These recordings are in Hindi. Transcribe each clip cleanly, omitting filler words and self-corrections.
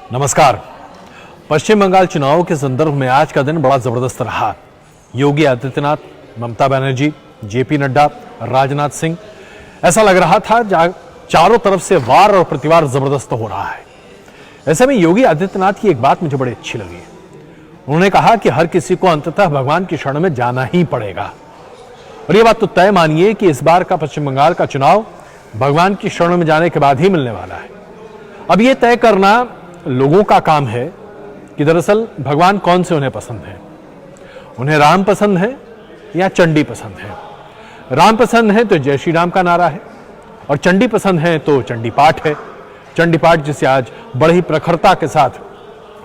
नमस्कार। पश्चिम बंगाल चुनाव के संदर्भ में आज का दिन बड़ा जबरदस्त रहा। योगी आदित्यनाथ, ममता बनर्जी, जेपी नड्डा, राजनाथ सिंह, ऐसा लग रहा था चारों तरफ से वार और प्रतिवार जबरदस्त हो रहा है। ऐसे में योगी आदित्यनाथ की एक बात मुझे बड़ी अच्छी लगी। उन्होंने कहा कि हर किसी को अंततः भगवान की शरण में जाना ही पड़ेगा। और यह बात तो तय मानिए कि इस बार का पश्चिम बंगाल का चुनाव भगवान की शरण में जाने के बाद ही मिलने वाला है। अब यह तय करना लोगों का काम है कि दरअसल भगवान कौन से उन्हें पसंद है। उन्हें राम पसंद है या चंडी पसंद है। राम पसंद है तो जय श्री राम का नारा है, और चंडी पसंद है तो चंडी पाठ है। चंडी पाठ जिसे आज बड़ी प्रखरता के साथ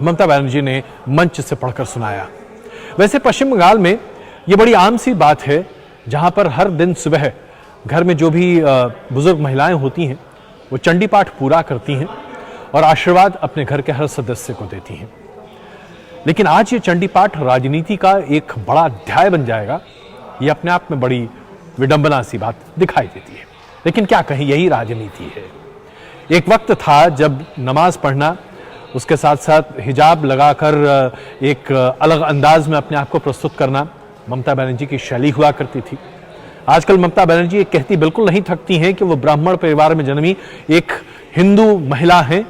ममता बनर्जी ने मंच से पढ़कर सुनाया। वैसे पश्चिम बंगाल में यह बड़ी आम सी बात है, जहां पर हर दिन सुबह घर में जो भी बुजुर्ग महिलाएं होती हैं वो चंडी पाठ पूरा करती हैं और आशीर्वाद अपने घर के हर सदस्य को देती हैं। लेकिन आज ये चंडी पाठ राजनीति का एक बड़ा अध्याय बन जाएगा, ये अपने आप में बड़ी विडंबना सी बात दिखाई देती है। लेकिन क्या कहें, यही राजनीति है। एक वक्त था जब नमाज पढ़ना, उसके साथ साथ हिजाब लगाकर एक अलग अंदाज में अपने आप को प्रस्तुत करना ममता बनर्जी की शैली हुआ करती थी। आजकल ममता बनर्जी ये कहती बिल्कुल नहीं थकती हैं कि वो ब्राह्मण परिवार में जन्मी एक हिंदू महिला हैं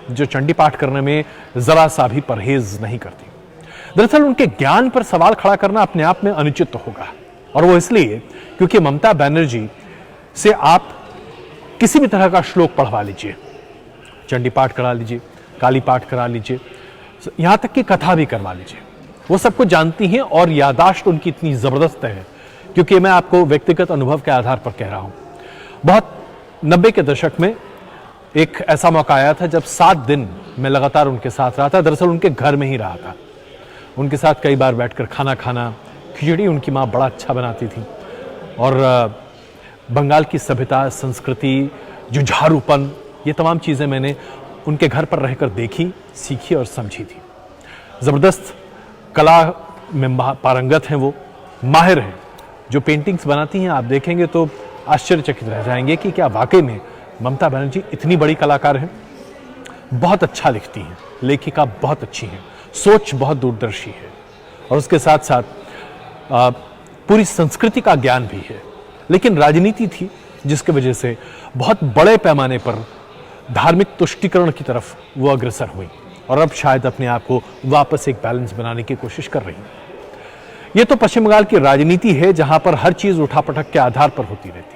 जो चंडी पाठ करने में जरा सा भी परहेज नहीं करती। दरअसल उनके ज्ञान पर सवाल खड़ा करना अपने आप में अनुचित होगा, और वो इसलिए क्योंकि ममता बनर्जी से आप किसी भी तरह का श्लोक पढ़वा लीजिए, चंडी पाठ करा लीजिए, काली पाठ करा लीजिए, यहां तक कि कथा भी करवा लीजिए, वो सब कुछ जानती हैं। और यादाश्त उनकी इतनी जबरदस्त है, क्योंकि मैं आपको व्यक्तिगत अनुभव के आधार पर कह रहा हूं। बहुत 90 के दशक में एक ऐसा मौका आया था जब 7 दिन मैं लगातार उनके साथ रहा था। दरअसल उनके घर में ही रहा था। उनके साथ कई बार बैठकर खाना खाना, खिचड़ी उनकी माँ बड़ा अच्छा बनाती थी, और बंगाल की सभ्यता, संस्कृति, जुझारूपन, ये तमाम चीज़ें मैंने उनके घर पर रहकर देखी, सीखी और समझी थी। ज़बरदस्त कला में पारंगत हैं, वो माहिर हैं। जो पेंटिंग्स बनाती हैं आप देखेंगे तो आश्चर्यचकित रह जाएंगे कि क्या वाकई में ममता बनर्जी इतनी बड़ी कलाकार हैं। बहुत अच्छा लिखती हैं, लेखिका बहुत अच्छी हैं, सोच बहुत दूरदर्शी है, और उसके साथ साथ पूरी संस्कृति का ज्ञान भी है। लेकिन राजनीति थी जिसकी वजह से बहुत बड़े पैमाने पर धार्मिक तुष्टीकरण की तरफ वो अग्रसर हुई, और अब शायद अपने आप को वापस एक बैलेंस बनाने की कोशिश कर रही हैं। ये तो पश्चिम बंगाल की राजनीति है, जहां पर हर चीज उठापटक के आधार पर होती रहती है।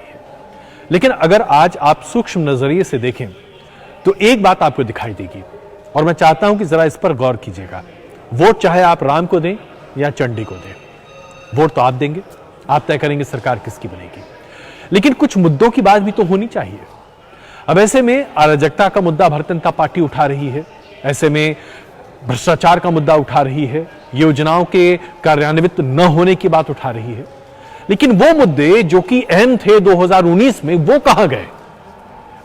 लेकिन अगर आज आप सूक्ष्म नजरिए से देखें तो एक बात आपको दिखाई देगी, और मैं चाहता हूं कि जरा इस पर गौर कीजिएगा। वोट चाहे आप राम को दें या चंडी को दें, वोट तो आप देंगे, आप तय करेंगे सरकार किसकी बनेगी। लेकिन कुछ मुद्दों की बात भी तो होनी चाहिए। अब ऐसे में अराजकता का मुद्दा भारतीय जनता पार्टी उठा रही है, ऐसे में भ्रष्टाचार का मुद्दा उठा रही है, योजनाओं के कार्यान्वित न होने की बात उठा रही है। लेकिन वो मुद्दे जो कि अहम थे 2019 में, वो कहां गए?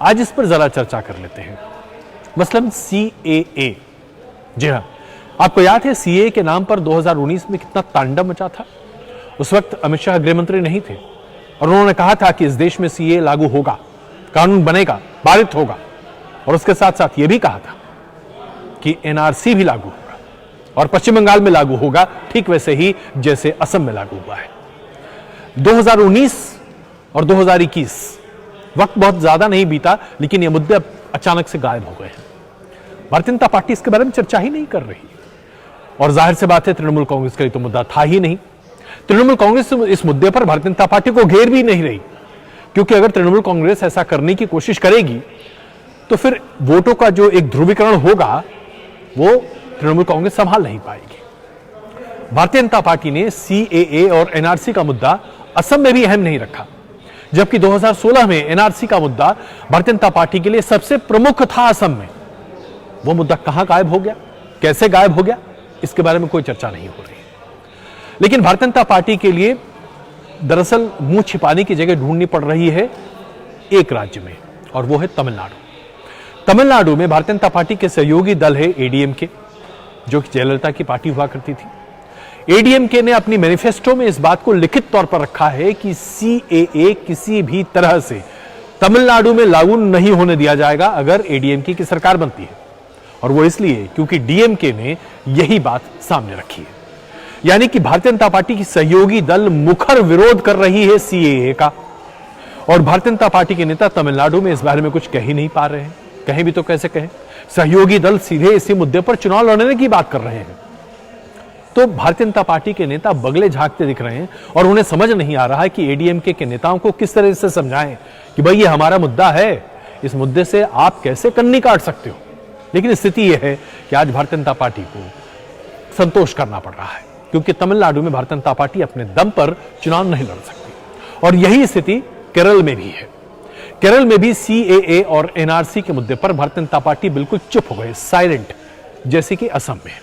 आज इस पर जरा चर्चा कर लेते हैं। मसलन CAA। जी हां, आपको याद है CAA के नाम पर 2019 में कितना तांडव मचा था। उस वक्त अमित शाह गृह मंत्री नहीं थे, और उन्होंने कहा था कि इस देश में CAA लागू होगा, कानून बनेगा, पारित होगा, और उसके साथ साथ यह भी कहा था कि NRC भी लागू होगा, और पश्चिम बंगाल में लागू होगा ठीक वैसे ही जैसे असम में लागू हुआ है। 2019 और 2021 वक्त बहुत ज्यादा नहीं बीता, लेकिन ये मुद्दे अचानक से गायब हो गए हैं। भारतीय जनता पार्टी इसके बारे में चर्चा ही नहीं कर रही, और जाहिर सी बात है तृणमूल कांग्रेस का तो मुद्दा था ही नहीं। तृणमूल कांग्रेस इस मुद्दे पर भारतीय जनता पार्टी को घेर भी नहीं रही, क्योंकि अगर तृणमूल कांग्रेस ऐसा करने की कोशिश करेगी तो फिर वोटों का जो एक ध्रुवीकरण होगा वो तृणमूल कांग्रेस संभाल नहीं पाएगी। भारतीय जनता पार्टी ने CAA और NRC का मुद्दा असम में भी अहम नहीं रखा, जबकि 2016 में NRC का मुद्दा भारतीय जनता पार्टी के लिए सबसे प्रमुख था असम में। वो मुद्दा कहां गायब हो गया, कैसे गायब हो गया, इसके बारे में कोई चर्चा नहीं हो रही। लेकिन भारतीय जनता पार्टी के लिए दरअसल मुंह छिपाने की जगह ढूंढनी पड़ रही है एक राज्य में, और वो है तमिलनाडु। तमिलनाडु में भारतीय जनता पार्टी के सहयोगी दल है ADMK, जो कि जयललिता की पार्टी हुआ करती थी। ADMK ने अपनी मैनिफेस्टो में इस बात को लिखित तौर पर रखा है कि CAA किसी भी तरह से तमिलनाडु में लागू नहीं होने दिया जाएगा अगर ADMK की सरकार बनती है। और वो इसलिए क्योंकि डीएमके ने यही बात सामने रखी है, यानी कि भारतीय जनता पार्टी की सहयोगी दल मुखर विरोध कर रही है सीएए का, और भारतीय जनता पार्टी के नेता तमिलनाडु में इस बारे में कुछ कह ही नहीं पा रहे हैं। कहें भी तो कैसे कहें, सहयोगी दल सीधे इसी मुद्दे पर चुनाव लड़ने की बात कर रहे हैं। तो भारतीय जनता पार्टी के नेता बगले झांकते दिख रहे हैं और उन्हें समझ नहीं आ रहा है कि एडीएमके के नेताओं को किस तरह से समझाएं कि भाई ये हमारा मुद्दा है, इस मुद्दे से आप कैसे कन्नी काट सकते हो। लेकिन स्थिति यह है कि आज भारतीय जनता पार्टी को संतोष करना पड़ रहा है, क्योंकि तमिलनाडु में भारतीय जनता पार्टी अपने दम पर चुनाव नहीं लड़ सकती। और यही स्थिति केरल में भी है। केरल में भी सीएए और एनआरसी के मुद्दे पर भारतीय जनता पार्टी बिल्कुल चुप हो गई, साइलेंट, जैसे कि असम में।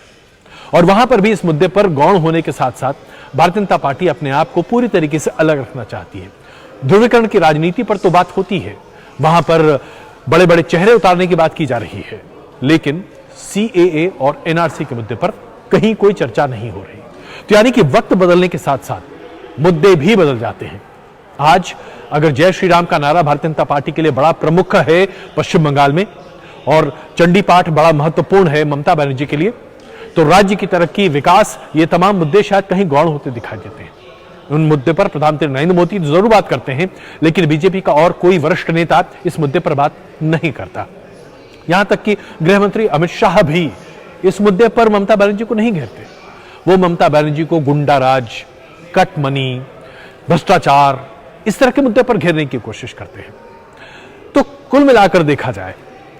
और वहां पर भी इस मुद्दे पर गौण होने के साथ साथ भारतीय जनता पार्टी अपने आप को पूरी तरीके से अलग रखना चाहती है। ध्रुवीकरण की राजनीति पर तो बात होती है, वहां पर बड़े बड़े चेहरे उतारने की बात की जा रही है, लेकिन सीएए और एनआरसी के मुद्दे पर कहीं कोई चर्चा नहीं हो रही। तो यानी कि वक्त बदलने के साथ साथ मुद्दे भी बदल जाते हैं। आज अगर जय श्री राम का नारा भारतीय जनता पार्टी के लिए बड़ा प्रमुख है पश्चिम बंगाल में, और चंडी पाठ बड़ा महत्वपूर्ण है ममता बनर्जी के लिए, तो राज्य की तरक्की, विकास, ये तमाम मुद्दे शायद कहीं गौण होते दिखाई देते हैं। उन मुद्दे पर प्रधानमंत्री नरेंद्र मोदी जरूर बात करते हैं, लेकिन बीजेपी का और कोई वरिष्ठ नेता इस मुद्दे पर बात नहीं करता। यहां तक कि गृह मंत्री अमित शाह भी इस मुद्दे पर ममता बनर्जी को नहीं घेरते। वो ममता बनर्जी को गुंडाराज, कट मनी, भ्रष्टाचार, इस तरह के मुद्दे पर घेरने की कोशिश करते हैं। तो कुल मिलाकर देखा जाए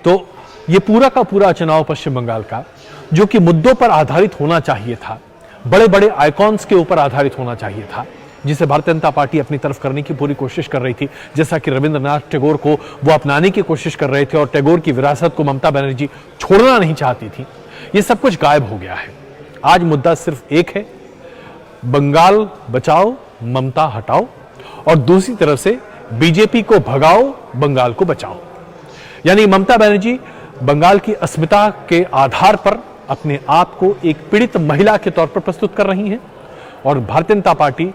तो ये पूरा का पूरा चुनाव पश्चिम बंगाल का, जो कि मुद्दों पर आधारित होना चाहिए था, बड़े बड़े आइकॉन्स के ऊपर आधारित होना चाहिए था, जिसे भारतीय जनता पार्टी अपनी तरफ करने की पूरी कोशिश कर रही थी, जैसा कि रविंद्रनाथ टैगोर को वो अपनाने की कोशिश कर रहे थे और टैगोर की विरासत को ममता बनर्जी छोड़ना नहीं चाहती थी, ये सब कुछ गायब हो गया है। आज मुद्दा सिर्फ एक है, बंगाल बचाओ, ममता हटाओ, और दूसरी तरफ से बीजेपी को भगाओ, बंगाल को बचाओ। यानी ममता बनर्जी बंगाल की अस्मिता के आधार पर अपने आप को एक पीड़ित महिला के तौर पर प्रस्तुत कर रही हैं, और भारतीय जनता पार्टी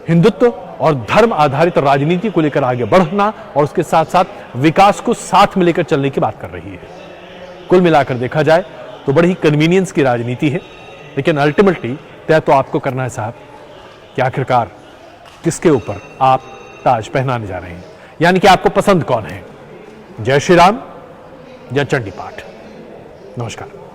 हिंदुत्व और धर्म आधारित राजनीति को लेकर आगे बढ़ना और उसके साथ साथ विकास को साथ में लेकर चलने की बात कर रही है। कुल मिलाकर देखा जाए तो बड़ी ही कन्वीनियंस की राजनीति है, लेकिन अल्टीमेटली तय तो आपको करना है साहब कि आखिरकार किसके ऊपर आप ताज पहनाने जा रहे हैं, यानी कि आपको पसंद कौन है, जय श्री राम या चंडी पाठ। नमस्कार।